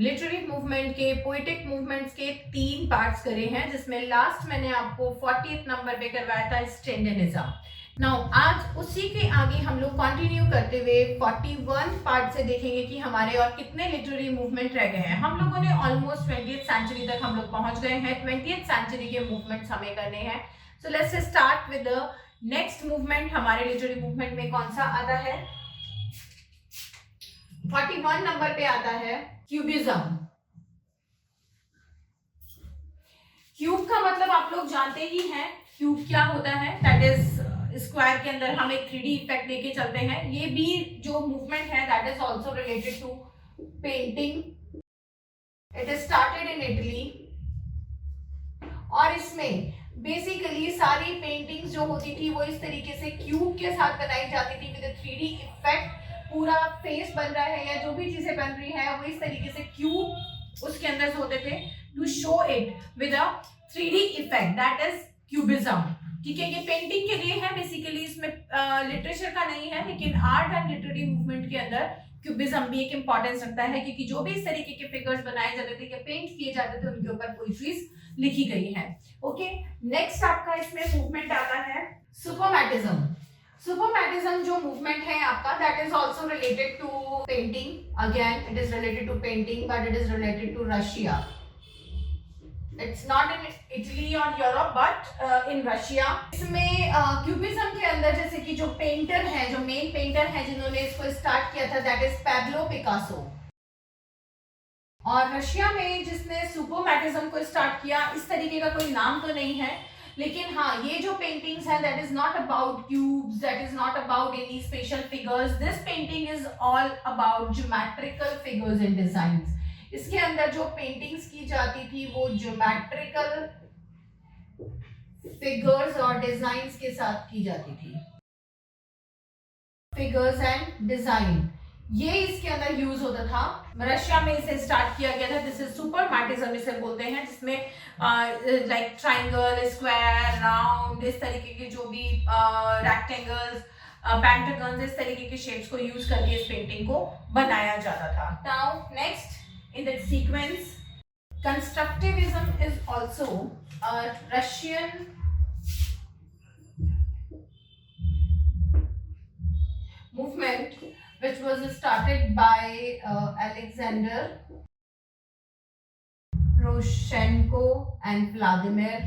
Literary movement के, poetic movements के 3 parts करे हैं, जिसमें लास्ट मैंने आपको 40th नंबर पे करवाया था स्टैंडिनिज्म। नाउ आज उसी के आगे हम लोग कंटिन्यू करते हुए 41 पार्ट से देखेंगे कि हमारे और कितने लिटरेरी मूवमेंट रह गए हैं। हम लोगों ने ऑलमोस्ट 20th सेंचुरी तक हम लोग पहुंच गए हैं। 20th सेंचुरी के मूवमेंट्स हमें करने हैं। So let's start with the next movement. हमारे लिटरेरी मूवमेंट में कौन सा आता है? 41 नंबर पे आता है क्यूबिज्म। क्यूब का मतलब आप लोग जानते ही हैं। क्यूब क्या होता है? दैट इज स्क्वायर के अंदर हम एक 3D इफेक्ट लेके चलते हैं। ये भी जो मूवमेंट है that is also related to painting. It is started in Italy और इसमें बेसिकली सारी पेंटिंग्स जो होती थी वो इस तरीके से क्यूब के साथ बनाई जाती थी विद 3D इफेक्ट। पूरा फेस बन रहा है या जो भी चीजें बन रही है वो इस तरीके से क्यूब उसके अंदर होते थे to show it with a 3D effect. That is cubism. ठीक है, ये पेंटिंग के लिए है बेसिकली, इसमें लिटरेचर का नहीं है, लेकिन आर्ट एंड लिटरेरी मूवमेंट के अंदर क्यूबिज्म भी एक इंपॉर्टेंस रखता है, क्योंकि जो भी इस तरीके के फिगर्स बनाए जाते थे या पेंट किए जाते थे उनके ऊपर पोएट्रीज लिखी गई है। ओके, नेक्स्ट आपका इसमें मूवमेंट आता है सुपरमैटिज्म। सुपरमैटिज्म जो मूवमेंट है आपका that is also related to painting. Again it is related to painting but it is related to Russia. It's not in Italy or Europe but in Russia। इसमें cubism के अंदर जैसे कि जो पेंटर है, जो मेन पेंटर है जिन्होंने इसको स्टार्ट किया था दैट इज पैब्लो पिकासो। और रशिया में जिसने सुपरमैटिज्म को स्टार्ट किया, इस तरीके का कोई नाम तो नहीं है, लेकिन हाँ ये जो पेंटिंग्स है that is not about cubes, that is not about any special figures. This painting is all about geometrical figures and designs. इसके अंदर जो पेंटिंग्स की जाती थी वो ज्योमेट्रिकल फिगर्स और डिजाइंस के साथ की जाती थी। फिगर्स एंड डिजाइन ये इसके अंदर यूज होता था। रशिया में इसे स्टार्ट किया गया था। दिस इज सुपरमैटिज्म इसे बोलते हैं, जिसमें लाइक ट्राइंगल, स्क्वायर, राउंड, इस तरीके के जो भी रेक्टेंगल्स, पेंटागन्स, इस तरीके के शेप्स को यूज करके इस पेंटिंग को बनाया जाता था। Now next in that sequence, constructivism is also a Russian movement which was started by Alexander Rozhenko and Vladimir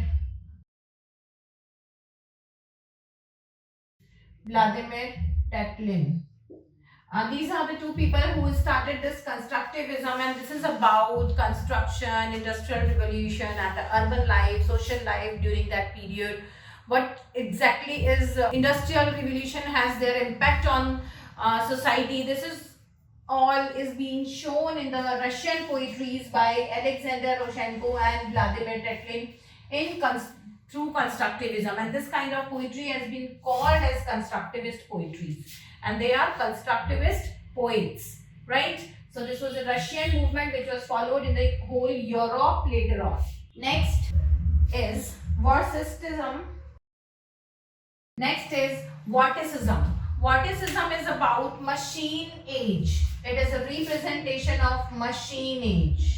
Tatlin. These are the two people who started this constructivism, and this is about construction, industrial revolution and the urban life, social life during that period. What exactly is industrial revolution has their impact on society. This is all is being shown in the Russian poetries by Alexander Rozhenko and Vladimir Tatlin through constructivism, and this kind of poetry has been called as constructivist poetry, and they are constructivist poets, right? So this was a Russian movement which was followed in the whole Europe later on. Next is Vorticism. Next is Vorticism. Vorticism is about machine age. It is a representation of machine age.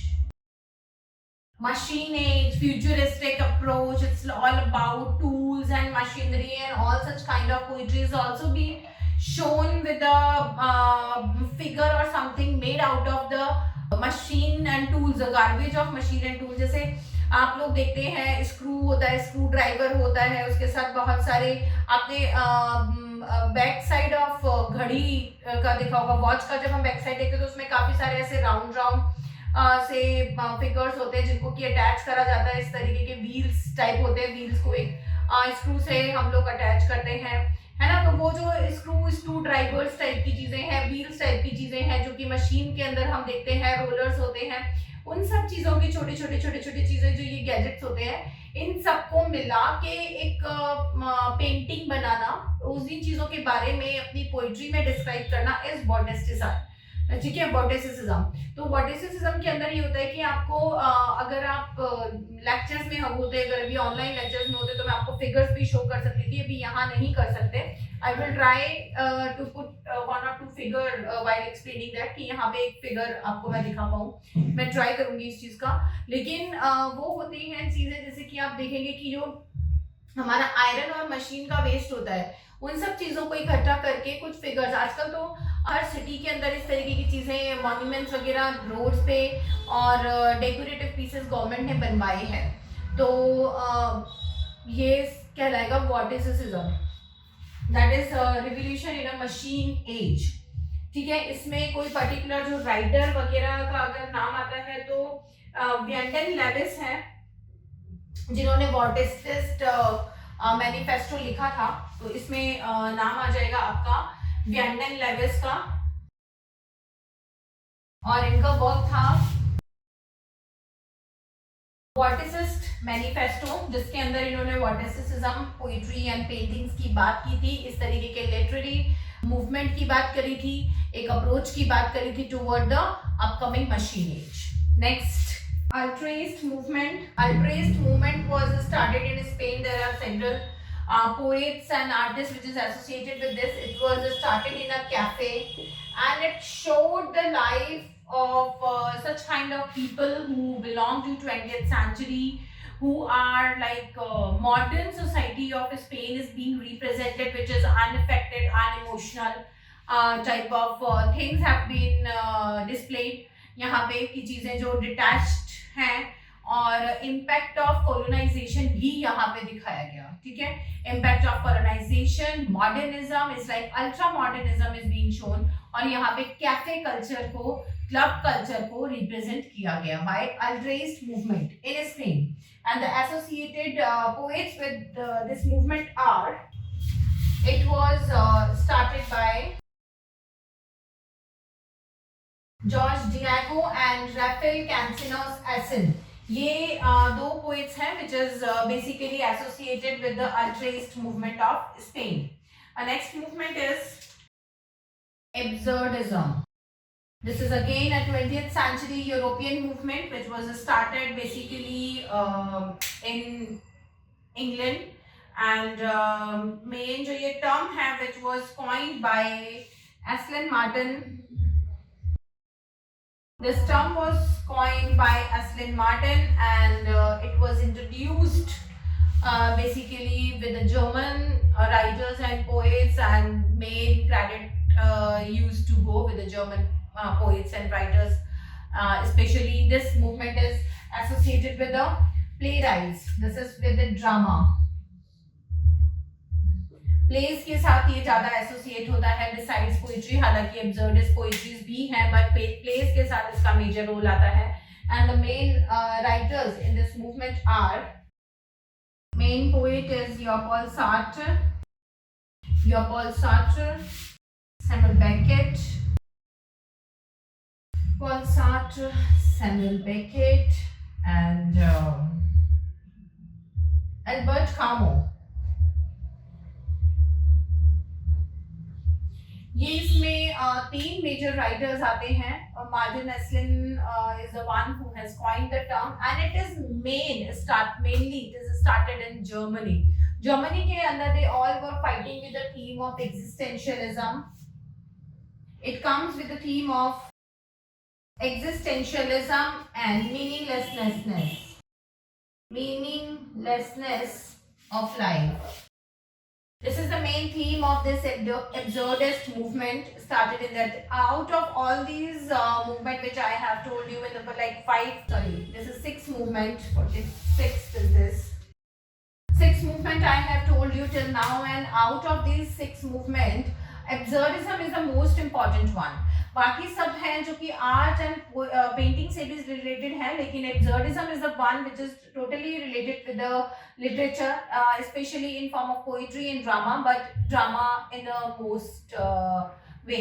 Machine age, futuristic approach. It's all about tools and machinery, and all such kind of poetry is also being shown with a figure or something made out of the machine and tools, the garbage of machine and tools. जैसे आप लोग देखते हैं screw होता है, screw driver होता है, उसके साथ बहुत सारे आपने बैक साइड ऑफ घड़ी का देखा होगा, वॉच का जब हम बैक साइड देखते हैं तो उसमें काफी सारे ऐसे राउंड राउंड से फिगर्स होते हैं जिनको कि अटैच करा जाता है। इस तरीके के व्हील्स टाइप होते हैं, व्हील्स को एक स्क्रू से हम लोग अटैच करते हैं, है ना। तो वो जो स्क्रू ड्राइवर्स टाइप की चीजें हैं, व्हील्स टाइप की चीजें हैं जो कि मशीन के अंदर हम देखते हैं, रोलर्स होते हैं, उन सब चीजों की छोटे छोटे चीजें जो ये गैजेट्स होते हैं, इन सबको मिला के एक पेंटिंग बनाना, उस इन चीजों के बारे में अपनी पोइट्री में डिस्क्राइब करना इज वॉटिसिज्म। ठीक है, वॉटिसिज्म। तो वॉटिसिज्म के अंदर ये होता है कि आपको अगर आप लेक्चर्स में होते, अगर अभी ऑनलाइन लेक्चर्स में होते तो मैं आपको फिगर्स भी शो कर सकती थी, अभी यहाँ नहीं कर सकते। I will try to put one or two figure while explaining that कि यहाँ पे एक figure आपको मैं दिखा पाऊँ, मैं try करूँगी इस चीज का। लेकिन वो होती हैं चीजें जैसे कि आप देखेंगे कि जो हमारा आयरन और मशीन का वेस्ट होता है, उन सब चीजों को इकट्ठा करके कुछ फिगर्स, आजकल तो हर सिटी के अंदर इस तरीके की चीजें, मॉन्यूमेंट्स वगैरह रोड्स पे और डेकोरेटिव पीसेस गवर्नमेंट ने बनवाए हैं। तो ये कहलाएगा vorticism, that is revolution in a machine age. ठीक है, इसमें कोई पर्टिकुलर जो राइटर वगैरह का अगर नाम आता है तो व्यंडन लेविस है, जिन्होंने वॉटिसिस्ट मैनिफेस्टो लिखा था। तो इसमें नाम आ जाएगा आपका व्यंडन लेविस का, और इनका वर्क था वॉटिसिस्ट मैनिफेस्टो, जिसके अंदर इन्होंने वॉटिसिज्म, पोइट्री एंड पेंटिंग्स की बात की थी, इस तरीके के लिटरेरी मूवमेंट की बात करी थी, एक अप्रोच की बात करी थी toward the upcoming machine age. Next, Altraist movement. Altraist movement was started in Spain. There are several poets and artists which is associated with this. It was started in a cafe, and it showed the life of such kind of people who belong to 20th century, who are like modern society of Spain is being represented, which is unaffected, unemotional type of things have been displayed. यहाँ पे की चीजें जो detached हैं, और impact of colonisation भी यहाँ पे दिखाया गया। ठीक है, impact of colonisation, modernism is like ultra modernism is being shown, और यहाँ पे कैफे कल्चर को, क्लब कल्चर को रिप्रेजेंट किया गया by ultraist movement in Spain. And the associated poets with this movement are, it was started by George Diego and Rafael Cansinos Assens. ये दो poets हैं which is basically associated with the Altraist movement of Spain. Next movement is Absurdism. This is again a 20th century European movement which was started basically in England, and main जो ये term है which was coined by Aslan Martin. This term was coined by Aslan Martin, and it was introduced basically with the German writers and poets, and main credit used to go with the German poets and writers. Especially this movement is associated with the playwrights. This is with the drama. Place के साथ ये ज्यादा associate होता है besides poetry, हालांकि एब्सर्डिस्ट poetries भी हैं, but place के साथ इसका मेजर रोल आता है। And the main writers in this movement are, main poet is Jean-Paul Sartre, Samuel Beckett, Samuel Beckett and Albert Camus। ये इसमें तीन मेजर राइटर्स आते हैं, और Martin एस्लिन is the one who has coined the term, and it is mainly it is started in Germany. Germany के अंदर they all were fighting with the theme of existentialism. It comes with the theme of existentialism and meaninglessness of life. This is the main theme of this absurdist movement, started in that. Out of all these movement which I have told you in the this is six movement. 46 is this. Six movement I have told you till now, and out of these six movement, absurdism is the most important one. बाकी सब हैं जो कि art and painting से भी related है, लेकिन absurdism is the one which is totally related with the literature, especially in form of poetry and drama, but drama in the most way.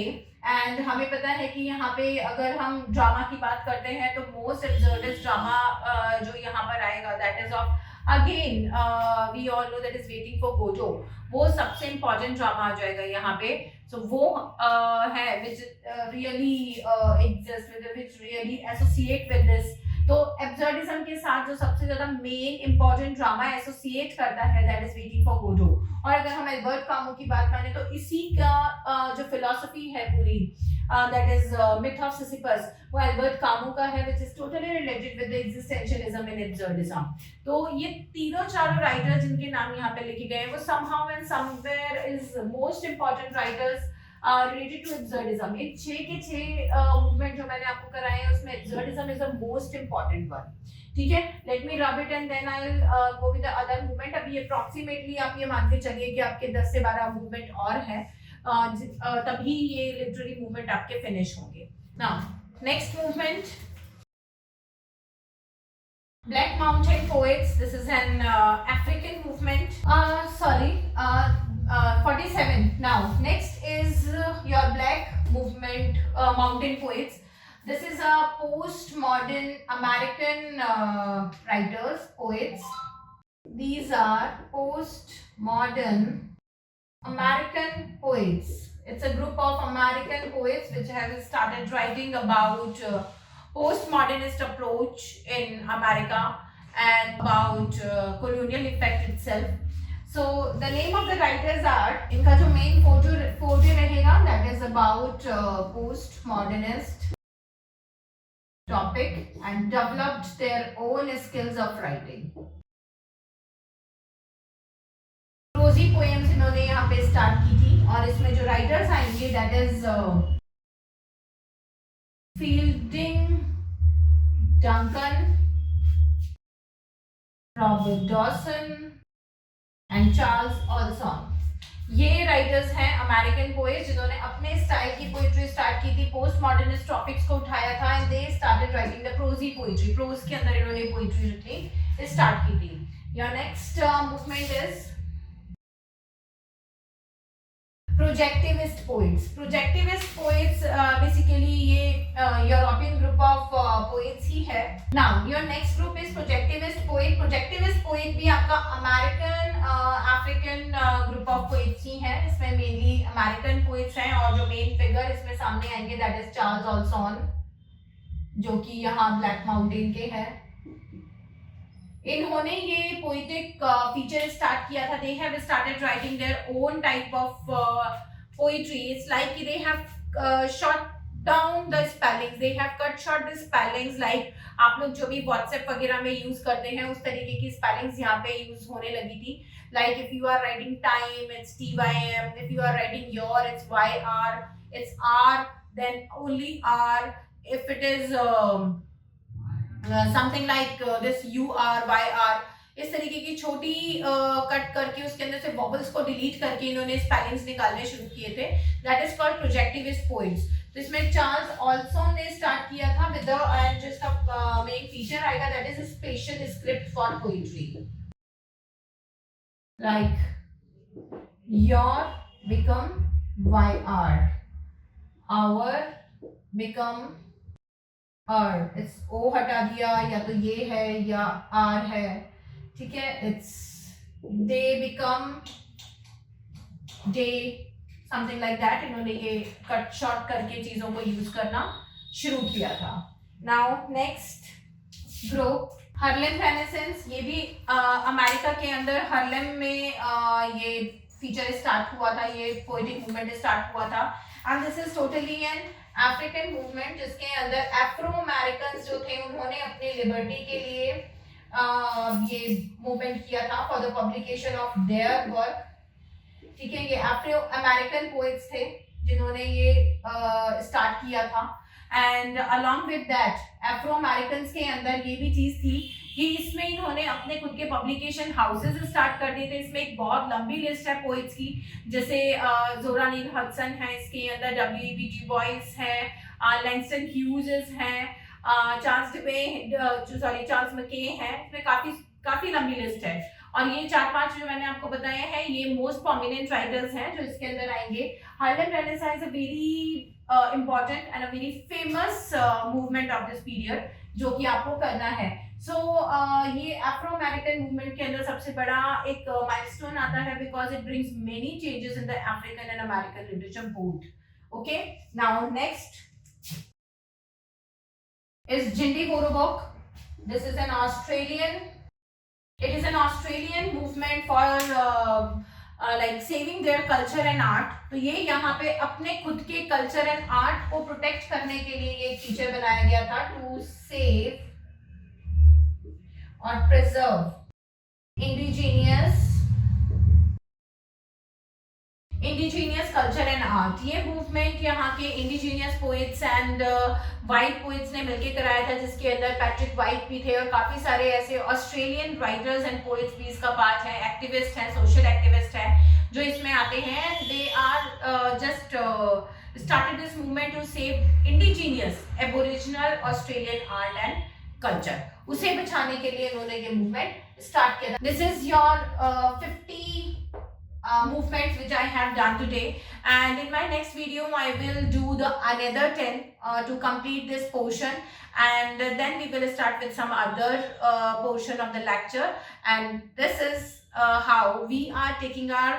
And हमें पता है कि यहाँ पे अगर हम ड्रामा की बात करते हैं तो मोस्ट एब्सर्डिस्ट ड्रामा जो यहाँ पर आएगा, that is of again we all know that is waiting for Godot, वो सबसे इम्पोर्टेंट ड्रामा आ जाएगा यहाँ पे। So वो है which really exists with, which really associate with this तो एब्सर्डिज्म के साथ जो सबसे ज्यादा मेन इंपॉर्टेंट ड्रामा एसोसिएट करता है that is waiting for Godot. और अगर हम एल्बर्ट कामू की बात माने तो इसी का जो फिलॉसफी है पूरी that is myth of Sisyphus, वो एल्बर्ट कामू का है which is totally related with the existentialism and absurdism. तो ये तीनों चारों राइटर जिनके नाम यहाँ पे लिखे गए हैं वो somehow and somewhere is most important writers related to absurdism. ये 6 के 6 मूवमेंट जो मैंने आपको कराए हैं उसमें absurdism is the most important one. ठीक है, let me rub it and then I will go with the other movement. अभी अप्रोक्सीमेटली आप ये मान के चलिए कि आपके 10 से 12 मूवमेंट और हैं, तभी ये लिटरेरी मूवमेंट आपके फिनिश होंगे। Now next movement, Black Mountain Poets. This is an African movement. 47. Now, next is your Black Movement Mountain Poets. This is a post-modern American writers, poets. These are post-modern American poets. It's a group of American poets which have started writing about postmodernist approach in America and about colonial effect itself. So the name of the writers are, इनका जो main forte रहेगा that is about postmodernist topic and developed their own skills of writing. Prosy poems इन्होंने यहाँ पे start की थी और इसमें जो राइटर्स आएंगे that is Fielding, Duncan, Robert Dawson and Charles Olson. ये राइटर्स हैं अमेरिकन पोएट्स जिन्होंने अपने स्टाइल की पोइट्री स्टार्ट की थी, पोस्ट मॉडर्निस्ट टॉपिक्स को उठाया था and they started writing the prosy poetry. Prose के अंदर इन्होंने पोइट्री लिखनी स्टार्ट की थी। Your next movement is projectivist poets. Projectivist poets basically ये यूरोपियन ग्रुप ऑफ पोइट्स ही है। Now your next group is projectivist poet. Projectivist poet भी आपका American African group of poets ही है। इसमें मेनली अमेरिकन पोइट्स हैं और जो मेन फिगर इसमें सामने आएंगे दैट इज चार्ल्स ऑल्सन जो कि यहाँ ब्लैक माउंटेन के हैं। इन्होंने ये पोइटिक फीचर स्टार्ट किया था। They have started writing their own type of poetry. It's like they have shot down the spellings, they have cut short the spellings. Like आप लोग जो भी व्हाट्सएप वगैरह में यूज करते हैं उस तरीके की स्पेलिंग्स यहाँ पे यूज होने लगी थी। Like if you are writing time it's TYM, if you are writing your it's YR, it's R then only R, if it is something like this UR YR, इस तरीके की छोटी कट करके उसके अंदर से वॉवल्स को डिलीट करके इन्होंने स्पेलिंग्स निकालने शुरू किए थे। That is called projectivist poets. तो इसमें चार्ल्स ऑल्सन ने स्टार्ट किया था विद एंड जिसका मेन फीचर आएगा that is special script for poetry. Like your become YR, our become R, it's O हटा दिया या तो ये है या R है, ठीक है। It's they become day, something like that. इन्होंने ये कट शॉर्ट करके चीजों को यूज करना शुरू किया था। Now next group Harlem renaissance. ये भी अमेरिका के अंदर हार्लेम में ये फीचर स्टार्ट हुआ था, ये पोएटिक मूवमेंट स्टार्ट हुआ था and this is totally an African movement जिसके अंदर एफ्रो अमेरिकन जो थे उन्होंने अपनी लिबर्टी के लिए ये मूवमेंट किया था for the publication of their work. ठीक है, ये एफ्रो अमेरिकन पोएट्स थे जिन्होंने ये स्टार्ट किया था and along with that Afro American के अंदर ये भी चीज थी कि इसमें इन्होंने अपने खुद के पब्लिकेशन हाउसेस स्टार्ट कर दिए थे। इसमें एक बहुत लंबी लिस्ट है पोइट्स की, जैसे जोरा नील हडसन है, इसके अंदर W.E.B. Du Bois है, लैंगस्टन ह्यूजेस हैं, चार्ल्स मैके है। इसमें काफी लंबी लिस्ट है और ये 4-5 जो मैंने आपको बताया है ये मोस्ट प्रोमिनेंट राइटर्स हैं जो इसके अंदर आएंगे। Harlem renaissance is a very important and a very famous movement of this period जो कि आपको करना है। ये अफ्रो अमेरिकन मूवमेंट के अंदर सबसे बड़ा एक माइलस्टोन आता है because it brings many changes in the African and American literature both. Okay, now next is जिंडी बोरोबोक। This is an Australian. It is an Australian movement for like saving their culture and art. तो ये यहाँ पे अपने खुद के culture and art को प्रोटेक्ट करने के लिए एक फीचर बनाया गया था टू सेव और preserve indigenous culture and art. ये मूवमेंट यहाँ के indigenous poets and white poets ने मिलकर कराया था, जिसके अंदर पैट्रिक वाइट भी थे और काफी सारे ऐसे ऑस्ट्रेलियन राइटर्स एंड पोइट्स भी इसका पार्ट है, एक्टिविस्ट हैं, सोशल एक्टिविस्ट हैं जो इसमें आते हैं. They are just started this movement to save indigenous aboriginal Australian art and culture. उसे बचाने के लिए इन्होंने ये मूवमेंट स्टार्ट किया. This is your 50 movements which I have done today, and in my next video I will do the another 10 to complete this portion, and then we will start with some other portion of the lecture. And this is how we are taking our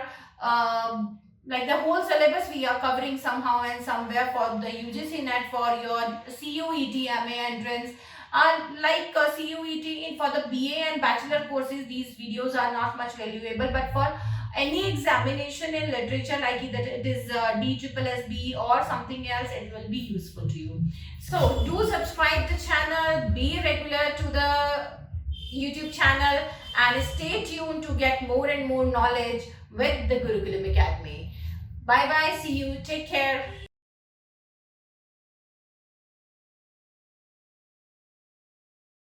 like the whole syllabus we are covering somehow and somewhere for the UGC NET, for your CUET MA entrance, like CUET for the BA and bachelor courses. These videos are not much valuable, but for any examination in literature, like either it is DSSB or something else, it will be useful to you. So do subscribe the channel, be regular to the YouTube channel, and stay tuned to get more and more knowledge with the Gurukulam Academy. Bye bye, see you, take care.